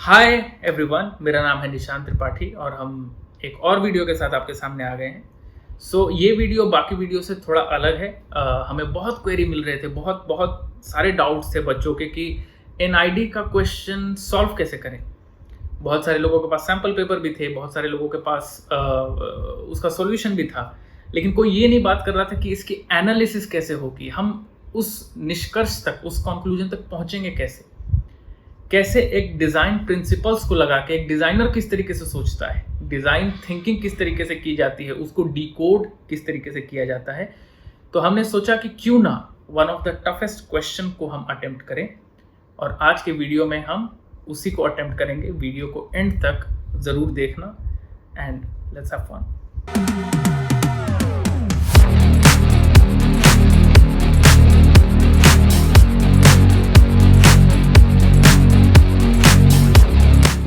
Hi everyone, मेरा नाम है निशांत त्रिपाठी और हम एक और वीडियो के साथ आपके सामने आ गए हैं। ये वीडियो बाकी वीडियो से थोड़ा अलग है। हमें बहुत क्वेरी मिल रहे थे, बहुत बहुत सारे डाउट्स थे बच्चों के कि एनआईडी का क्वेश्चन सॉल्व कैसे करें। बहुत सारे लोगों के पास सैम्पल पेपर भी थे, बहुत सारे लोगों के पास उसका सॉल्यूशन भी था, लेकिन कोई ये नहीं बात कर रहा था कि इसकी एनालिसिस कैसे होगी, हम उस निष्कर्ष तक, उस कंक्लूजन तक पहुंचेंगे कैसे एक डिज़ाइन प्रिंसिपल्स को लगा के एक डिज़ाइनर किस तरीके से सोचता है, डिज़ाइन थिंकिंग किस तरीके से की जाती है, उसको डिकोड किस तरीके से किया जाता है। तो हमने सोचा कि क्यों ना one of the toughest question को हम अटेम्प्ट करें, और आज के वीडियो में हम उसी को अटेम्प्ट करेंगे। वीडियो को एंड तक ज़रूर देखना and let's have fun.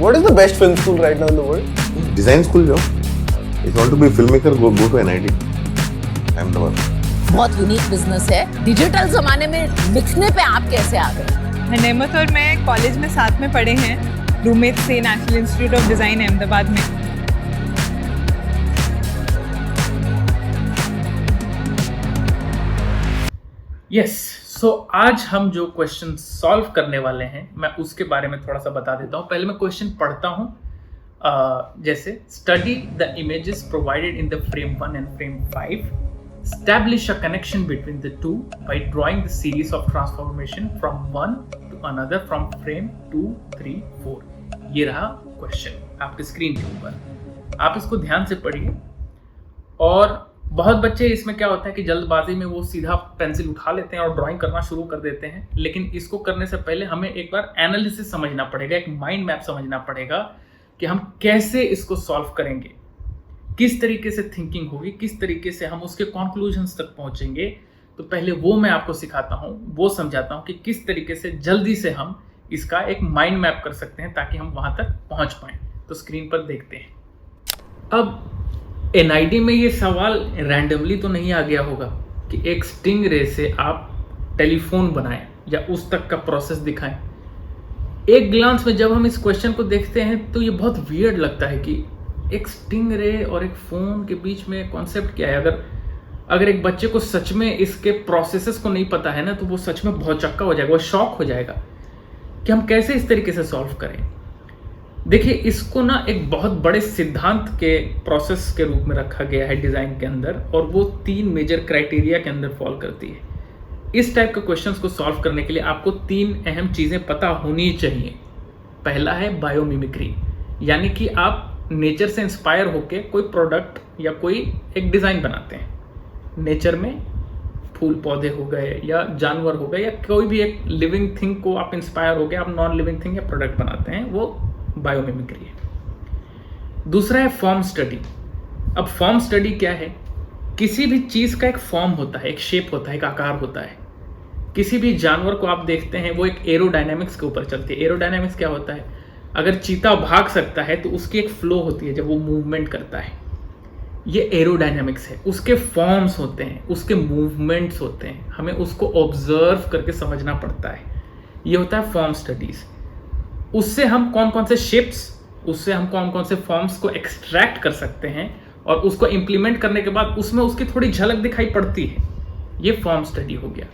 What is the best film school right now in the world? Design school jo. If you want to be a filmmaker, go to NIT. Ahmedabad. बहुत unique business है। Digital जमाने में लिखने पे आप कैसे आ गए? नेमत और मैं कॉलेज में साथ में पढ़े हैं, रूममेट से national institute of design Ahmedabad में। सो आज हम जो क्वेश्चन सॉल्व करने वाले हैं, मैं उसके बारे में थोड़ा सा बता देता हूँ। पहले मैं क्वेश्चन पढ़ता हूँ। जैसे study the images provided in the frame 1 and frame 5, establish a connection between the two by drawing the series of transformation from one to another from frame 2, 3, 4। ये रहा क्वेश्चन आपके स्क्रीन के ऊपर, आप इसको ध्यान से पढ़िए। और बहुत बच्चे इसमें क्या होता है कि जल्दबाजी में वो सीधा पेंसिल उठा लेते हैं और ड्राइंग करना शुरू कर देते हैं, लेकिन इसको करने से पहले हमें एक बार एनालिसिस समझना पड़ेगा, एक माइंड मैप समझना पड़ेगा कि हम कैसे इसको सॉल्व करेंगे, किस तरीके से थिंकिंग होगी, किस तरीके से हम उसके कंक्लूजन्स तक पहुंचेंगे। तो पहले वो मैं आपको सिखाता हूँ, वो समझाता हूँ कि किस तरीके से जल्दी से हम इसका एक माइंड मैप कर सकते हैं ताकि हम वहां तक पहुंच पाएं। तो स्क्रीन पर देखते हैं। अब एनआईडी में ये सवाल रैंडमली तो नहीं आ गया होगा कि एक स्टिंग रे से आप टेलीफोन बनाएं या उस तक का प्रोसेस दिखाएं। एक ग्लांस में जब हम इस क्वेश्चन को देखते हैं तो ये बहुत वियर्ड लगता है कि एक स्टिंग रे और एक फोन के बीच में कॉन्सेप्ट क्या है। अगर एक बच्चे को सच में इसके प्रोसेसेस को नहीं पता है ना, तो वो सच में बहुत चक्का हो जाएगा, वो शॉक हो जाएगा कि हम कैसे इस तरीके से सॉल्व करें। देखिए, इसको ना एक बहुत बड़े सिद्धांत के प्रोसेस के रूप में रखा गया है डिज़ाइन के अंदर, और वो 3 मेजर क्राइटेरिया के अंदर फॉल करती है। इस टाइप के क्वेश्चंस को सॉल्व करने के लिए आपको 3 अहम चीज़ें पता होनी चाहिए। पहला है बायोमिमिक्री, यानी कि आप नेचर से इंस्पायर होकर कोई प्रोडक्ट या कोई एक डिज़ाइन बनाते हैं। नेचर में फूल पौधे हो गए या जानवर हो गए या कोई भी एक लिविंग थिंग को आप इंस्पायर हो गए, आप नॉन लिविंग थिंग या प्रोडक्ट बनाते हैं, वो बायोमिमिक्री है। दूसरा है फॉर्म स्टडी। अब फॉर्म स्टडी क्या है? किसी भी चीज़ का एक फॉर्म होता है, एक शेप होता है, एक आकार होता है। किसी भी जानवर को आप देखते हैं, वो एक एरोडायनेमिक्स के ऊपर चलती है। एरोडायनेमिक्स क्या होता है? अगर चीता भाग सकता है तो उसकी एक फ्लो होती है जब वो मूवमेंट करता है, ये एरोडायनेमिक्स है। उसके फॉर्म्स होते हैं, उसके मूवमेंट्स होते हैं, हमें उसको ऑब्जर्व करके समझना पड़ता है। ये होता है फॉर्म स्टडीज। उससे हम कौन कौन से शेप्स, उससे हम कौन कौन से फॉर्म्स को एक्सट्रैक्ट कर सकते हैं, और उसको इम्प्लीमेंट करने के बाद उसमें उसकी थोड़ी झलक दिखाई पड़ती है, ये फॉर्म स्टडी हो गया।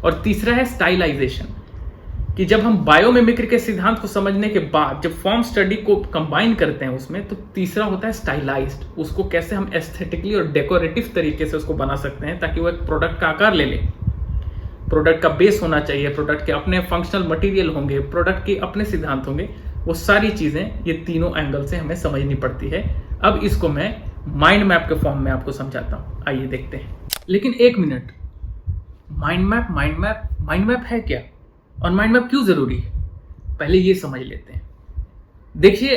और तीसरा है स्टाइलाइजेशन, कि जब हम बायोमिमिक्री के सिद्धांत को समझने के बाद जब फॉर्म स्टडी को कंबाइन करते हैं उसमें, तो तीसरा होता है स्टाइलाइज्ड। उसको कैसे हम एस्थेटिकली और डेकोरेटिव तरीके से उसको बना सकते हैं ताकि वो एक प्रोडक्ट का आकार ले ले। प्रोडक्ट का बेस होना चाहिए, प्रोडक्ट के अपने फंक्शनल मटेरियल होंगे, प्रोडक्ट के अपने सिद्धांत होंगे, वो सारी चीज़ें ये तीनों एंगल से हमें समझनी पड़ती है। अब इसको मैं माइंड मैप के फॉर्म में आपको समझाता हूँ, आइए देखते हैं। लेकिन एक मिनट, माइंड मैप है क्या, और माइंड मैप क्यों ज़रूरी है, पहले ये समझ लेते हैं। देखिए,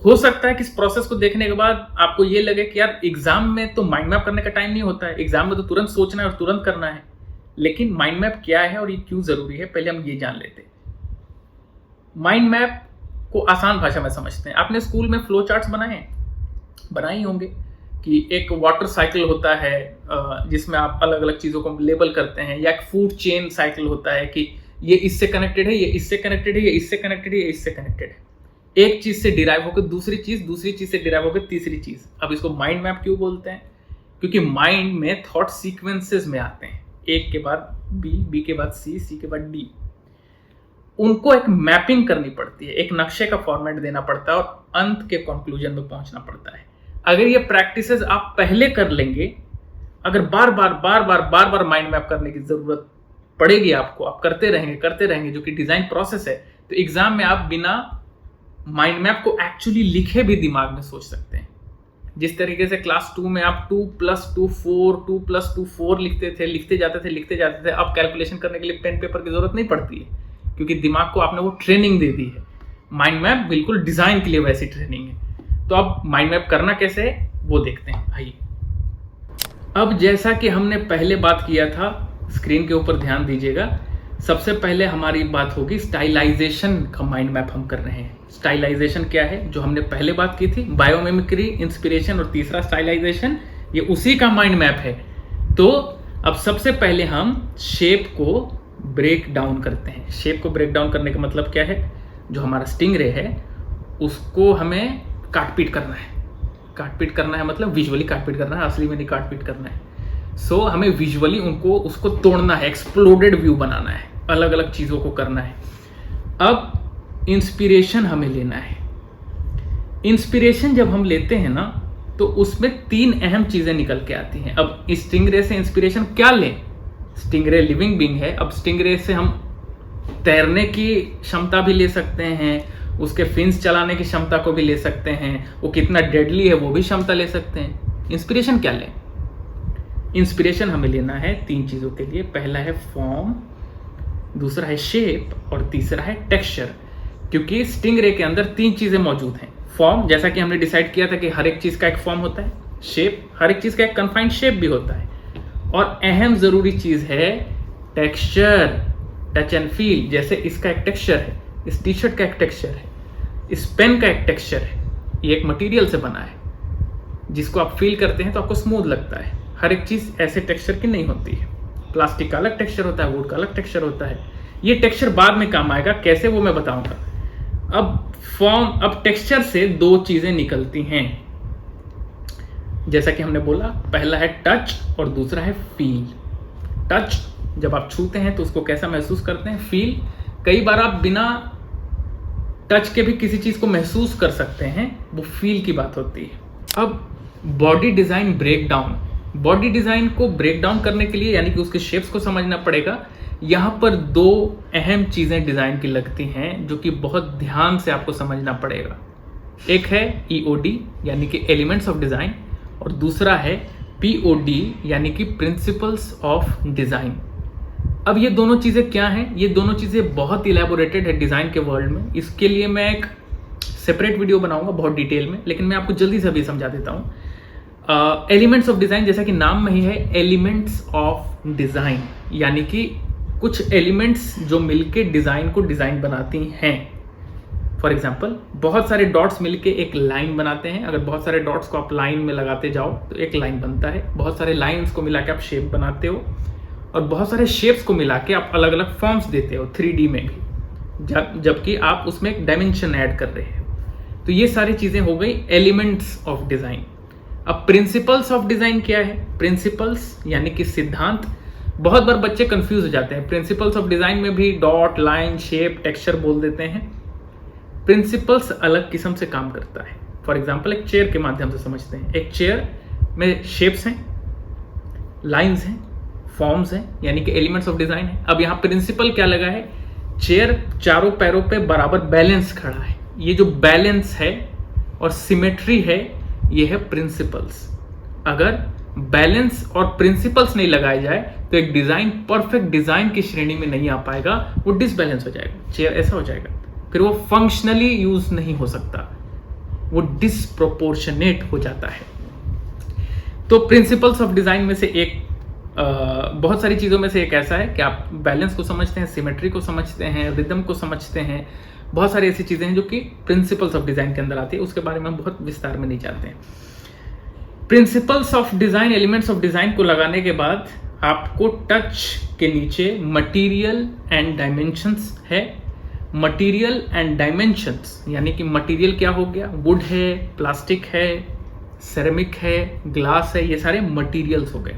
हो सकता है कि इस प्रोसेस को देखने के बाद आपको ये लगे कि यार एग्जाम में तो माइंड मैप करने का टाइम नहीं होता है, एग्जाम में तो तुरंत सोचना है और तुरंत करना है। लेकिन माइंड मैप क्या है और ये क्यों ज़रूरी है, पहले हम ये जान लेते हैं। माइंड मैप को आसान भाषा में समझते हैं। आपने स्कूल में फ्लो चार्ट्स बनाए होंगे कि एक वाटर साइकिल होता है जिसमें आप अलग अलग चीज़ों को लेबल करते हैं, या एक फूड चेन साइकिल होता है कि ये इससे कनेक्टेड है, ये इससे कनेक्टेड है, ये इससे कनेक्टेड है, ये इससे कनेक्टेड है। एक चीज से डिराइव होकर दूसरी चीज से डिराइव होकर तीसरी चीज। अब इसको माइंड मैप क्यों बोलते हैं? क्योंकि माइंड में थॉट सीक्वेंसेस में आते हैं, एक के बाद बी के बाद सी के बाद डी। उनको एक मैपिंग करनी पड़ती है, एक नक्शे का फॉर्मेट देना पड़ता है और अंत के कंक्लूजन में पहुंचना पड़ता है। अगर ये प्रैक्टिसेस आप पहले कर लेंगे, अगर बार बार माइंड मैप करने की जरूरत पड़ेगी आपको, आप करते रहेंगे जो कि डिजाइन प्रोसेस है, तो एग्जाम में आप बिना माइंड मैप को एक्चुअली लिखे भी दिमाग में सोच सकते हैं। जिस तरीके से क्लास 2 में आप 2+2 4 लिखते जाते थे, अब कैलकुलेशन करने के लिए पेन पेपर की जरूरत नहीं पड़ती है, क्योंकि दिमाग को आपने वो ट्रेनिंग दे दी है। माइंड मैप बिल्कुल डिजाइन के लिए वैसी ट्रेनिंग है। तो अब माइंड मैप करना कैसे है वो देखते हैं। आइए, अब जैसा कि हमने पहले बात किया था, स्क्रीन के ऊपर ध्यान दीजिएगा। सबसे पहले हमारी बात होगी स्टाइलाइजेशन का माइंड मैप हम कर रहे हैं। स्टाइलाइजेशन क्या है? जो हमने पहले बात की थी, बायोमिमिक्री, इंस्पिरेशन और तीसरा स्टाइलाइजेशन, ये उसी का माइंड मैप है। तो अब सबसे पहले हम शेप को ब्रेक डाउन करते हैं। शेप को ब्रेक डाउन करने का मतलब क्या है? जो हमारा स्टिंगरे है उसको हमें काटपीट करना है। काटपीट करना है मतलब विजुअली काटपीट करना है, असली में नहीं काटपीट करना है। सो हमें विजुअली उसको तोड़ना है, एक्सप्लोडेड व्यू बनाना है, अलग अलग चीज़ों को करना है। अब इंस्पिरेशन हमें लेना है। इंस्पिरेशन जब हम लेते हैं ना, तो उसमें 3 अहम चीज़ें निकल के आती हैं। अब स्टिंगरे से इंस्पिरेशन क्या लें? स्टिंगरे लिविंग बीइंग है। अब स्टिंगरे से हम तैरने की क्षमता भी ले सकते हैं, उसके फिन्स चलाने की क्षमता को भी ले सकते हैं, वो कितना डेडली है वो भी क्षमता ले सकते हैं। इंस्पिरेशन क्या लें? इंस्पिरेशन हमें लेना है 3 चीज़ों के लिए। पहला है फॉर्म, दूसरा है शेप और तीसरा है टेक्सचर। क्योंकि स्टिंगरे के अंदर 3 चीज़ें मौजूद हैं। फॉर्म, जैसा कि हमने डिसाइड किया था कि हर एक चीज़ का एक फॉर्म होता है। शेप, हर एक चीज़ का एक कन्फाइंड शेप भी होता है। और अहम ज़रूरी चीज़ है टेक्सचर, टच एंड फील। जैसे इसका एक टेक्सचर है, इस टी शर्ट का एक टेक्सचर है, इस पेन का एक टेक्सचर है। ये एक मटेरियल से बना है, जिसको आप फील करते हैं तो आपको स्मूथ लगता है। हर एक चीज़ ऐसे टेक्सचर की नहीं होती है। प्लास्टिक का अलग टेक्सचर होता है, वुड का अलग टेक्सचर होता है। ये टेक्सचर बाद में काम आएगा, कैसे वो मैं बताऊंगा। अब टेक्सचर से 2 चीज़ें निकलती हैं, जैसा कि हमने बोला। पहला है टच और दूसरा है फील। टच, जब आप छूते हैं तो उसको कैसा महसूस करते हैं। फील, कई बार आप बिना टच के भी किसी चीज़ को महसूस कर सकते हैं, वो फील की बात होती है। अब body design break down. Body design को ब्रेक डाउन करने के लिए, यानी कि उसके शेप्स को समझना पड़ेगा। यहाँ पर 2 अहम चीज़ें डिज़ाइन की लगती हैं, जो कि बहुत ध्यान से आपको समझना पड़ेगा। एक है EOD यानी कि एलिमेंट्स ऑफ डिज़ाइन, और दूसरा है POD यानी कि प्रिंसिपल्स ऑफ डिज़ाइन। अब ये दोनों चीज़ें क्या हैं? ये दोनों चीज़ें बहुत इलेबोरेटेड है डिज़ाइन के वर्ल्ड में। इसके लिए मैं एक सेपरेट वीडियो बनाऊंगा बहुत डिटेल में, लेकिन मैं आपको जल्दी से अभी समझा देता हूँ। एलिमेंट्स ऑफ डिज़ाइन, जैसा कि नाम में ही है, एलिमेंट्स ऑफ डिज़ाइन, यानी कि कुछ एलिमेंट्स जो मिलके डिज़ाइन को डिज़ाइन बनाती हैं। फॉर एग्जाम्पल, बहुत सारे डॉट्स मिलके एक लाइन बनाते हैं। अगर बहुत सारे डॉट्स को आप लाइन में लगाते जाओ तो एक लाइन बनता है। बहुत सारे लाइन्स को मिला के आप शेप बनाते हो, और बहुत सारे शेप्स को मिला के आप अलग अलग फॉर्म्स देते हो 3D में भी, जबकि आप उसमें एक डायमेंशन ऐड कर रहे हो। तो ये सारी चीज़ें हो गई एलिमेंट्स ऑफ डिज़ाइन। अब प्रिंसिपल्स ऑफ डिज़ाइन क्या है? प्रिंसिपल्स यानी कि सिद्धांत। बहुत बार बच्चे कंफ्यूज हो जाते हैं, प्रिंसिपल्स ऑफ डिज़ाइन में भी डॉट, लाइन, शेप, टेक्सचर बोल देते हैं। प्रिंसिपल्स अलग किस्म से काम करता है। फॉर एग्जाम्पल, एक चेयर के माध्यम से समझते हैं। एक चेयर में शेप्स हैं, लाइन्स हैं, फॉर्म्स हैं, यानी कि एलिमेंट्स ऑफ डिज़ाइन है। अब यहाँ प्रिंसिपल क्या लगा है? चेयर चारों पैरों पे बराबर बैलेंस खड़ा है। ये जो बैलेंस है और सिमेट्री है, ये है प्रिंसिपल्स। अगर बैलेंस और प्रिंसिपल्स नहीं लगाए जाए तो एक डिज़ाइन परफेक्ट डिज़ाइन की श्रेणी में नहीं आ पाएगा, वो डिसबैलेंस हो जाएगा। चेयर ऐसा हो जाएगा, फिर वो फंक्शनली यूज नहीं हो सकता, वो डिसप्रोपोर्शनेट हो जाता है। तो प्रिंसिपल्स ऑफ डिज़ाइन में से एक, बहुत सारी चीज़ों में से एक ऐसा है कि आप बैलेंस को समझते हैं, सिमेट्री को समझते हैं, रिदम को समझते हैं। बहुत सारी ऐसी चीज़ें हैं जो कि प्रिंसिपल्स ऑफ डिज़ाइन के अंदर आती है, उसके बारे में हम बहुत विस्तार में नहीं जाते हैं। Principles of design, elements of design को लगाने के बाद आपको टच के नीचे मटीरियल एंड डायमेंशंस है, मटेरियल एंड डायमेंशंस, यानी कि मटेरियल क्या हो गया, वुड है, प्लास्टिक है, सेरेमिक है, ग्लास है, ये सारे मटेरियल्स हो गए।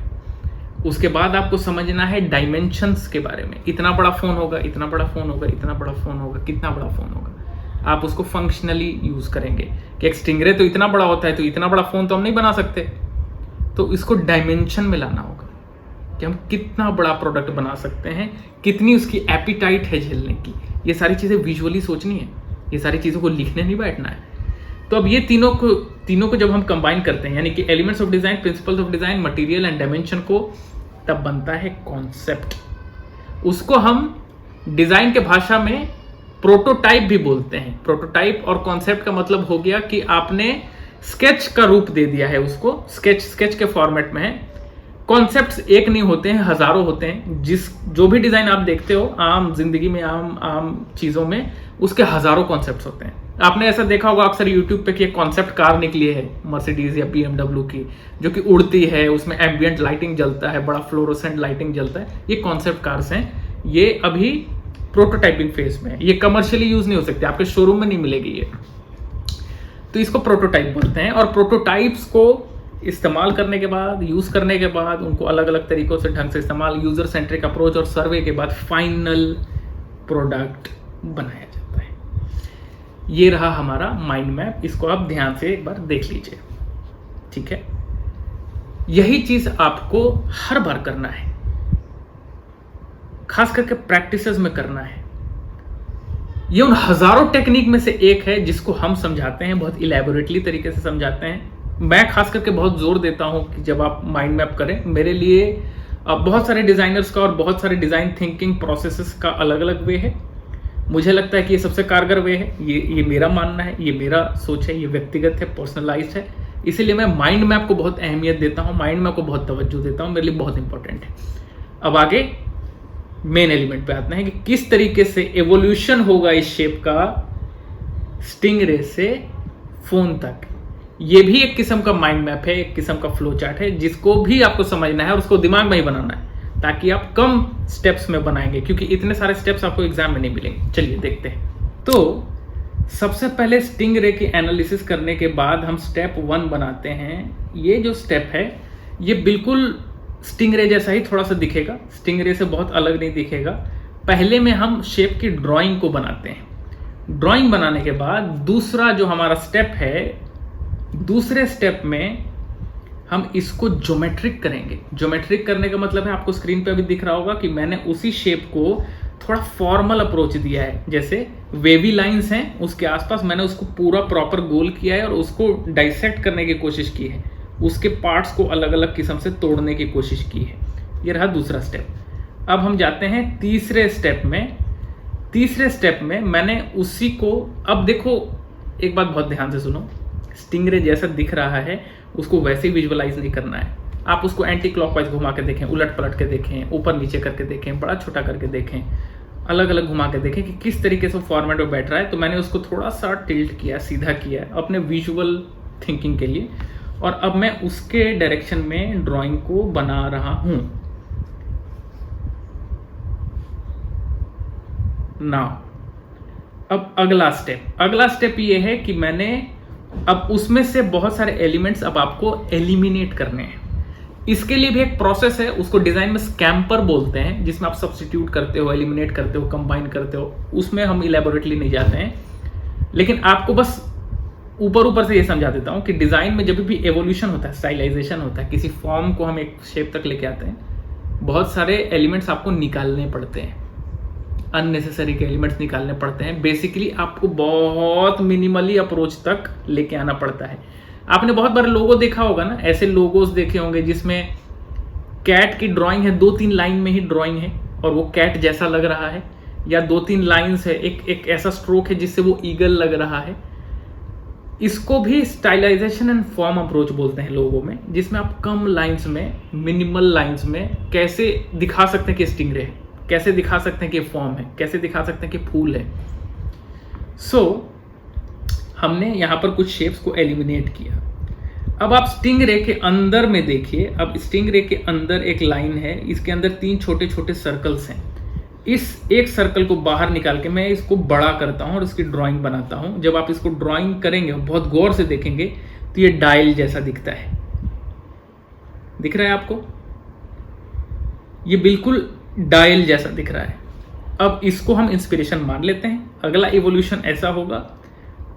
उसके बाद आपको समझना है डायमेंशंस के बारे में, इतना बड़ा फ़ोन होगा, इतना बड़ा फ़ोन होगा, इतना बड़ा फ़ोन होगा, कितना बड़ा फ़ोन होगा। आप उसको फंक्शनली यूज़ करेंगे कि एक स्टिंगरे तो इतना बड़ा होता है, तो इतना बड़ा फ़ोन तो हम नहीं बना सकते, तो इसको डायमेंशन में लाना होगा कि हम कितना बड़ा प्रोडक्ट बना सकते हैं, कितनी उसकी एपिटाइट है झेलने की। ये सारी चीज़ें विजुअली सोचनी है, ये सारी चीज़ों को लिखने नहीं बैठना है। तो अब ये तीनों को जब हम कंबाइन करते हैं, यानी कि elements of design, principles of design, material and dimension को, तब बनता है कॉन्सेप्ट। उसको हम डिज़ाइन के भाषा में प्रोटोटाइप भी बोलते हैं। प्रोटोटाइप और कॉन्सेप्ट का मतलब हो गया कि आपने स्केच का रूप दे दिया है उसको, स्केच के फॉर्मेट में है। कॉन्सेप्ट्स एक नहीं होते हैं, हजारों होते हैं। जो भी डिज़ाइन आप देखते हो आम जिंदगी में, आम चीज़ों में, उसके हजारों कॉन्सेप्ट्स होते हैं। आपने ऐसा देखा होगा अक्सर यूट्यूब पे कि एक कॉन्सेप्ट कार निकली है मर्सिडीज या BMW की, जो कि उड़ती है, उसमें एम्बियंट लाइटिंग जलता है, बड़ा फ्लोरोसेंट लाइटिंग जलता है। ये कॉन्सेप्ट कार्स हैं, ये अभी प्रोटोटाइपिंग फेज में है, ये कमर्शियली यूज नहीं हो सकते, आपके शोरूम में नहीं मिलेगी ये। तो इसको प्रोटोटाइप बोलते हैं। और प्रोटोटाइप्स को इस्तेमाल करने के बाद, यूज करने के बाद, उनको अलग अलग तरीकों से ढंग से इस्तेमाल, यूजर सेंट्रिक अप्रोच और सर्वे के बाद फाइनल प्रोडक्ट बनाया जाता है। ये रहा हमारा माइंड मैप, इसको आप ध्यान से एक बार देख लीजिए, ठीक है। यही चीज आपको हर बार करना है, खास करके प्रैक्टिसेस में करना है। ये उन हजारों टेक्निक में से एक है जिसको हम समझाते हैं, बहुत इलेबोरेटली तरीके से समझाते हैं। मैं खास करके बहुत जोर देता हूं कि जब आप माइंड मैप करें, मेरे लिए बहुत सारे डिजाइनर्स का और बहुत सारे डिजाइन थिंकिंग प्रोसेसेस का अलग अलग वे है। मुझे लगता है कि ये सबसे कारगर वे है, ये मेरा मानना है, ये मेरा सोच है, ये व्यक्तिगत है, पर्सनलाइज्ड है। इसीलिए मैं माइंड मैप को बहुत अहमियत देता हूँ, माइंड मैप को बहुत तवज्जो देता हूँ, मेरे लिए बहुत इंपॉर्टेंट है। अब आगे मेन एलिमेंट पे आते हैं कि किस तरीके से एवोल्यूशन होगा इस शेप का स्टिंगरे से फोन तक। ये भी एक किस्म का माइंड मैप है, एक किस्म का फ्लो चार्ट है, जिसको भी आपको समझना है और उसको दिमाग में ही बनाना है, ताकि आप कम स्टेप्स में बनाएंगे, क्योंकि इतने सारे स्टेप्स आपको एग्जाम में नहीं मिलेंगे। चलिए देखते हैं। तो सबसे पहले स्टिंगरे की एनालिसिस करने के बाद हम स्टेप 1 बनाते हैं। ये जो स्टेप है ये बिल्कुल स्टिंगरे जैसा ही थोड़ा सा दिखेगा, स्टिंगरे से बहुत अलग नहीं दिखेगा। पहले में हम शेप की ड्राइंग को बनाते हैं। ड्राइंग बनाने के बाद दूसरा जो हमारा स्टेप है, दूसरे स्टेप में हम इसको ज्योमेट्रिक करेंगे। ज्योमेट्रिक करने का मतलब है, आपको स्क्रीन पे अभी दिख रहा होगा कि मैंने उसी शेप को थोड़ा फॉर्मल अप्रोच दिया है। जैसे वेवी लाइंस हैं, उसके आसपास मैंने उसको पूरा प्रॉपर गोल किया है और उसको डाइसेक्ट करने की कोशिश की है, उसके पार्ट्स को अलग अलग किस्म से तोड़ने की कोशिश की है। ये रहा दूसरा स्टेप। अब हम जाते हैं तीसरे स्टेप में। तीसरे स्टेप में मैंने उसी को, अब देखो एक बात बहुत ध्यान से सुनो, स्टिंगरे जैसा दिख रहा है उसको वैसे ही विजुअलाइज नहीं करना है। आप उसको एंटी क्लॉकवाइज घुमा के देखें, उलट पलट के देखें, ऊपर नीचे करके देखें, बड़ा छोटा करके देखें, अलग अलग घुमा के देखें कि किस तरीके से फॉर्मेट में बैठ रहा है। तो मैंने उसको थोड़ा सा टिल्ट किया, सीधा किया अपने विजुअल थिंकिंग के लिए, और अब मैं उसके डायरेक्शन में ड्राइंग को बना रहा हूं। नाउ अब अगला स्टेप ये है कि मैंने अब उसमें से बहुत सारे एलिमेंट्स अब आपको एलिमिनेट करने हैं। इसके लिए भी एक प्रोसेस है, उसको डिजाइन में स्कैम्पर बोलते हैं, जिसमें आप सब्स्टिट्यूट करते हो, एलिमिनेट करते हो, कंबाइन करते हो। उसमें हम इलेबोरेटली नहीं जाते हैं, लेकिन आपको बस ऊपर से ये समझा देता हूं कि डिजाइन में जब भी एवोल्यूशन होता है, स्टाइलाइजेशन होता है, किसी फॉर्म को हम एक शेप तक लेके आते हैं, बहुत सारे एलिमेंट्स आपको निकालने पड़ते हैं, अननेसेसरी के एलिमेंट्स निकालने पड़ते हैं। बेसिकली आपको बहुत मिनिमली अप्रोच तक लेके आना पड़ता है। आपने बहुत बार लोगो देखा होगा ना, ऐसे लोगोस देखे होंगे जिसमें कैट की ड्राइंग है, 2-3 लाइन में ही ड्राइंग है और वो कैट जैसा लग रहा है, या 2-3 लाइन्स है, एक ऐसा स्ट्रोक है जिससे वो ईगल लग रहा है। इसको भी स्टाइलाइजेशन एंड फॉर्म अप्रोच बोलते हैं लोगों में, जिसमें आप कम लाइंस में, मिनिमल लाइंस में कैसे दिखा सकते हैं कि स्टिंगरे है, कैसे दिखा सकते हैं कि फॉर्म है, कैसे दिखा सकते हैं कि फूल है। हमने यहां पर कुछ शेप्स को एलिमिनेट किया। अब आप स्टिंगरे के अंदर में देखिए, अब स्टिंगरे के अंदर एक लाइन है, इसके अंदर 3 छोटे छोटे सर्कल्स हैं। इस एक सर्कल को बाहर निकाल के मैं इसको बड़ा करता हूं और इसकी ड्राइंग बनाता हूं। जब आप इसको ड्राइंग करेंगे और बहुत गौर से देखेंगे तो ये डायल जैसा दिखता है। दिख रहा है आपको? ये बिल्कुल डायल जैसा दिख रहा है। अब इसको हम इंस्पिरेशन मान लेते हैं। अगला इवोल्यूशन ऐसा होगा,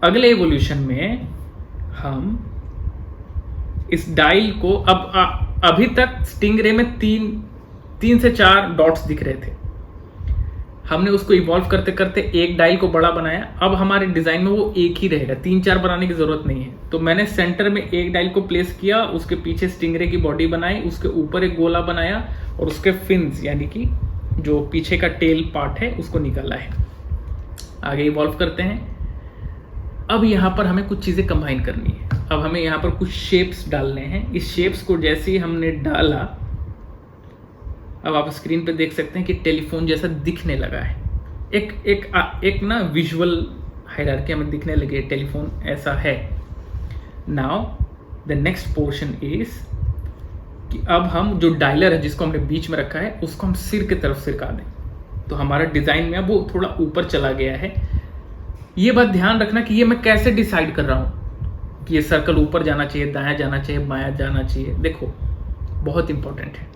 अगले इवोल्यूशन में हम इस डायल को अभी तक स्टिंगरे में तीन से 4 डॉट्स दिख रहे थे। हमने उसको इवॉल्व करते करते एक डायल को बड़ा बनाया। अब हमारे डिजाइन में वो एक ही रहेगा, 3-4 बनाने की जरूरत नहीं है। तो मैंने सेंटर में एक डायल को प्लेस किया, उसके पीछे स्टिंगरे की बॉडी बनाई, उसके ऊपर एक गोला बनाया और उसके फिन्स यानी कि जो पीछे का टेल पार्ट है उसको निकाला है। आगे इवॉल्व करते हैं। अब यहाँ पर हमें कुछ चीजें कंबाइन करनी है। अब हमें यहाँ पर कुछ शेप्स डालने हैं। इस शेप्स को जैसे ही हमने डाला, अब आप स्क्रीन पे देख सकते हैं कि टेलीफोन जैसा दिखने लगा है। एक ना विजुअल हायरार्की हमें दिखने लगी है, टेलीफोन ऐसा है। Now the next portion is कि अब हम जो डायलर है जिसको हमने बीच में रखा है उसको हम सिर की तरफ सिरका दें, तो हमारा डिजाइन में अब वो थोड़ा ऊपर चला गया है। ये बात ध्यान रखना कि ये मैं कैसे डिसाइड कर रहा हूं कि ये सर्कल ऊपर जाना चाहिए, दायां जाना चाहिए, बायां जाना चाहिए। देखो बहुत इंपॉर्टेंट है।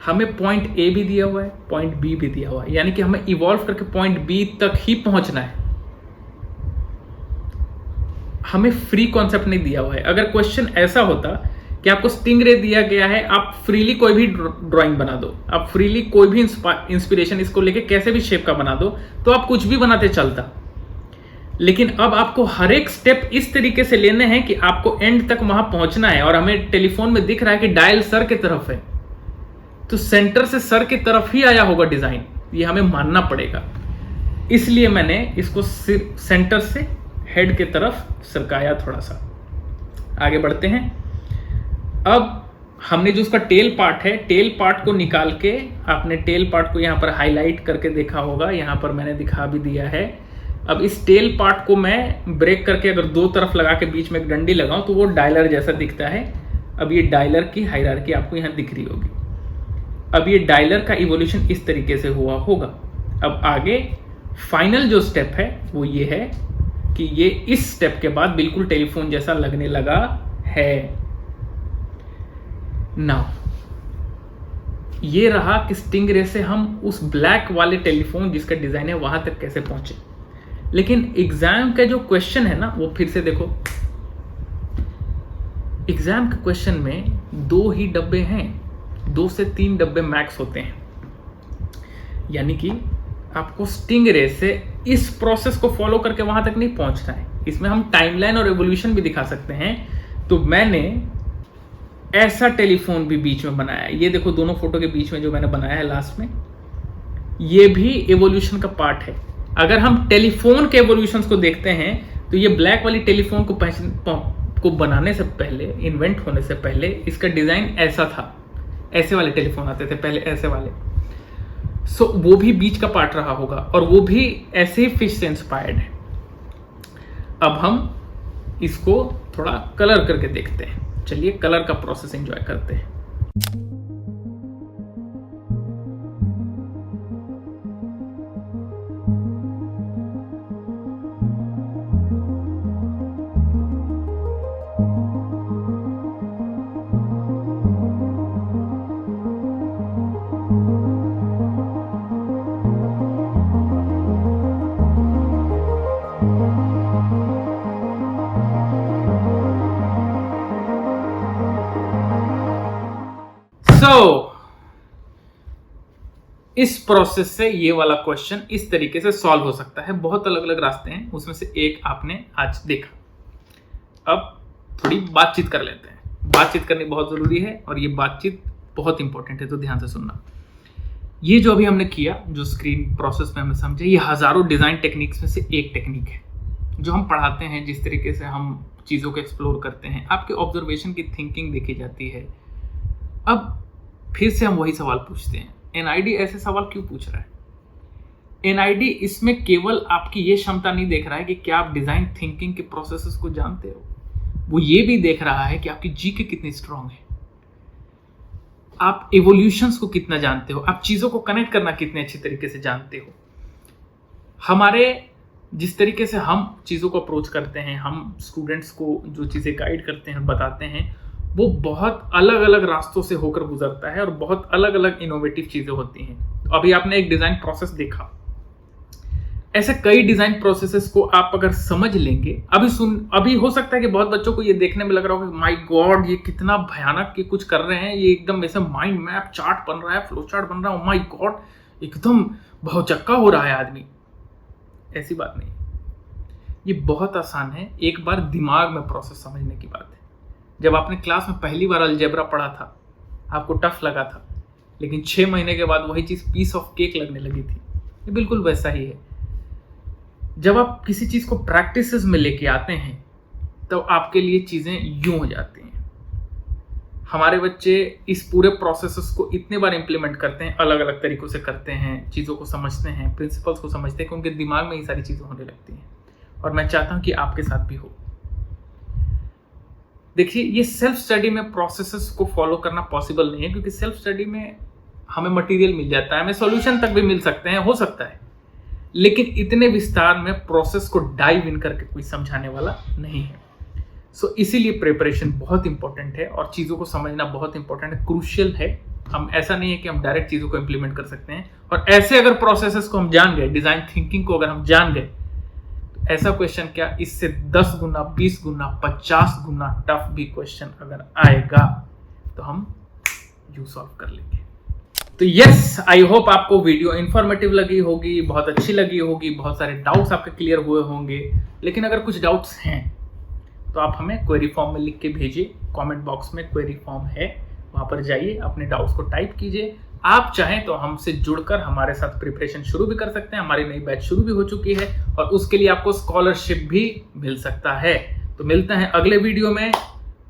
हमें पॉइंट ए भी दिया हुआ है, पॉइंट बी भी दिया हुआ है, यानी कि हमें इवॉल्व करके पॉइंट बी तक ही पहुंचना है। हमें फ्री कॉन्सेप्ट नहीं दिया हुआ है। अगर क्वेश्चन ऐसा होता कि आपको स्टिंगरे दिया गया है, आप फ्रीली कोई भी ड्राइंग बना दो, आप फ्रीली कोई भी इंस्पिरेशन इसको लेके कैसे भी शेप का बना दो, तो आप कुछ भी बनाते चलता। लेकिन अब आपको हर एक स्टेप इस तरीके से लेने हैं कि आपको एंड तक वहां पहुंचना है। और हमें टेलीफोन में दिख रहा है कि डायल सर की तरफ है, तो सेंटर से सर की तरफ ही आया होगा डिजाइन, ये हमें मानना पड़ेगा। इसलिए मैंने इसको सेंटर से हेड की तरफ सरकाया थोड़ा सा। आगे बढ़ते हैं। अब हमने जो उसका टेल पार्ट है, टेल पार्ट को निकाल के, आपने टेल पार्ट को यहां पर हाईलाइट करके देखा होगा, यहां पर मैंने दिखा भी दिया है। अब इस टेल पार्ट को मैं ब्रेक करके अगर 2 तरफ लगा के बीच में एक डंडी लगाऊं तो वो डायलर जैसा दिखता है। अब ये डायलर की हायरार्की आपको यहां दिख रही होगी। अब ये डायलर का इवोल्यूशन इस तरीके से हुआ होगा। अब आगे फाइनल जो स्टेप है वो ये है कि ये इस स्टेप के बाद बिल्कुल टेलीफोन जैसा लगने लगा है। नाउ ये रहा कि स्टिंगरे से हम उस ब्लैक वाले टेलीफोन जिसका डिजाइन है वहां तक कैसे पहुंचे। लेकिन एग्जाम का जो क्वेश्चन है ना, वो फिर से देखो, एग्जाम के क्वेश्चन में 2 ही डब्बे हैं, 2 से 3 डब्बे मैक्स होते हैं। यानी कि आपको स्टिंगरे से इस प्रोसेस को फॉलो करके वहां तक नहीं पहुंचना है। इसमें हम टाइमलाइन और एवोल्यूशन भी दिखा सकते हैं। तो मैंने ऐसा टेलीफोन भी बीच में बनाया है। ये देखो दोनों फोटो के बीच में जो मैंने बनाया है लास्ट में, ये भी एवोल्यूशन का पार्ट है। अगर हम टेलीफोन के एवोल्यूशंस को देखते हैं तो ये ब्लैक वाली टेलीफोन को बनाने से पहले, इन्वेंट होने से पहले इसका डिजाइन ऐसा था। ऐसे वाले टेलीफोन आते थे पहले, ऐसे वाले। सो वो भी बीच का पार्ट रहा होगा और वो भी ऐसे ही फिश से इंस्पायर्ड है। अब हम इसको थोड़ा कलर करके देखते हैं। चलिए कलर का प्रोसेस एंजॉय करते हैं। इस प्रोसेस से ये वाला क्वेश्चन इस तरीके से सॉल्व हो सकता है। बहुत अलग अलग रास्ते हैं, उसमें से एक आपने आज देखा। अब थोड़ी बातचीत कर लेते हैं। बातचीत करनी बहुत जरूरी है और ये बातचीत बहुत इंपॉर्टेंट है, तो ध्यान से सुनना। ये जो अभी हमने किया, जो स्क्रीन प्रोसेस में हमने समझे, ये हजारों डिजाइन टेक्निक्स में से एक टेक्निक है जो हम पढ़ाते हैं। जिस तरीके से हम चीज़ों को एक्सप्लोर करते हैं, आपके ऑब्जर्वेशन की थिंकिंग देखी जाती है। अब फिर से हम वही सवाल पूछते हैं, एनआईडी ऐसे सवाल क्यों पूछ रहा है? एनआईडी इसमें केवल आपकी ये क्षमता नहीं देख रहा है कि क्या आप डिजाइन थिंकिंग के प्रोसेसेस को जानते हो, वो ये भी देख रहा है कि आपकी जीके कितनी स्ट्रांग है। आप एवोल्यूशंस को कितना जानते हो, आप चीज़ों को कनेक्ट करना कितने अच्छी तरीके से जानते हो। हमारे जिस तरीके से हम चीज़ों को अप्रोच करते हैं, हम स्टूडेंट्स को जो चीज़ें गाइड करते हैं, बताते हैं, वो बहुत अलग अलग रास्तों से होकर गुजरता है और बहुत अलग अलग इनोवेटिव चीज़ें होती हैं। तो अभी आपने एक डिज़ाइन प्रोसेस देखा, ऐसे कई डिज़ाइन प्रोसेसेस को आप अगर समझ लेंगे, अभी हो सकता है कि बहुत बच्चों को ये देखने में लग रहा हो कि माय गॉड ये कितना भयानक ये कुछ कर रहे हैं, ये एकदम ऐसे माइंड मैप चार्ट बन रहा है, फ्लो चार्ट बन रहा है, माय गॉड एकदम भौचक्का हो रहा है आदमी। ऐसी बात नहीं, ये बहुत आसान है, एक बार दिमाग में प्रोसेस समझने की बात है। जब आपने क्लास में पहली बार अलजेब्रा पढ़ा था, आपको टफ लगा था, लेकिन 6 महीने के बाद वही चीज़ पीस ऑफ केक लगने लगी थी। ये बिल्कुल वैसा ही है। जब आप किसी चीज़ को प्रैक्टिसेस में लेके आते हैं तो आपके लिए चीज़ें यूं हो जाती हैं। हमारे बच्चे इस पूरे प्रोसेसेस को इतने बार इंप्लीमेंट करते हैं, अलग अलग तरीकों से करते हैं, चीज़ों को समझते हैं, प्रिंसिपल्स को समझते हैं कि उनके दिमाग में ये सारी चीज़ें होने लगती हैं। और मैं चाहता हूं कि आपके साथ भी हो। देखिए, ये सेल्फ स्टडी में प्रोसेसेस को फॉलो करना पॉसिबल नहीं है, क्योंकि सेल्फ स्टडी में हमें मटेरियल मिल जाता है, हमें सॉल्यूशन तक भी मिल सकते हैं, हो सकता है, लेकिन इतने विस्तार में प्रोसेस को डाइव इन करके कोई समझाने वाला नहीं है। सो इसीलिए प्रिपरेशन बहुत इंपॉर्टेंट है और चीज़ों को समझना बहुत इंपॉर्टेंट है, क्रूशियल है। हम ऐसा नहीं है कि हम डायरेक्ट चीज़ों को इंप्लीमेंट कर सकते हैं। और ऐसे अगर प्रोसेसेस को हम जान गए, डिज़ाइन थिंकिंग को अगर हम जान गए, तो ऐसा क्वेश्चन क्या, इससे 10 गुना, 20 गुना, 50 गुना टफ भी क्वेश्चन अगर आएगा तो हम यू सॉल्व कर लेंगे। तो यस, आई होप आपको वीडियो इंफॉर्मेटिव लगी होगी, बहुत अच्छी लगी होगी, बहुत सारे डाउट्स आपके क्लियर हुए होंगे। लेकिन अगर कुछ डाउट्स हैं तो आप हमें क्वेरी फॉर्म में लिख के भेजिए। कमेंट बॉक्स में क्वेरी फॉर्म है, वहाँ पर जाइए, अपने डाउट्स को टाइप कीजिए। आप चाहें तो हमसे जुड़कर हमारे साथ प्रिपरेशन शुरू भी कर सकते हैं। हमारी नई बैच शुरू भी हो चुकी है और उसके लिए आपको स्कॉलरशिप भी मिल सकता है। तो मिलते हैं अगले वीडियो में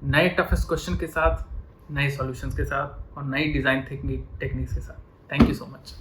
नए टफेस्ट क्वेश्चन के साथ, नए सॉल्यूशंस के साथ और नई डिज़ाइन टेक्निक्स के साथ। Thank you so much.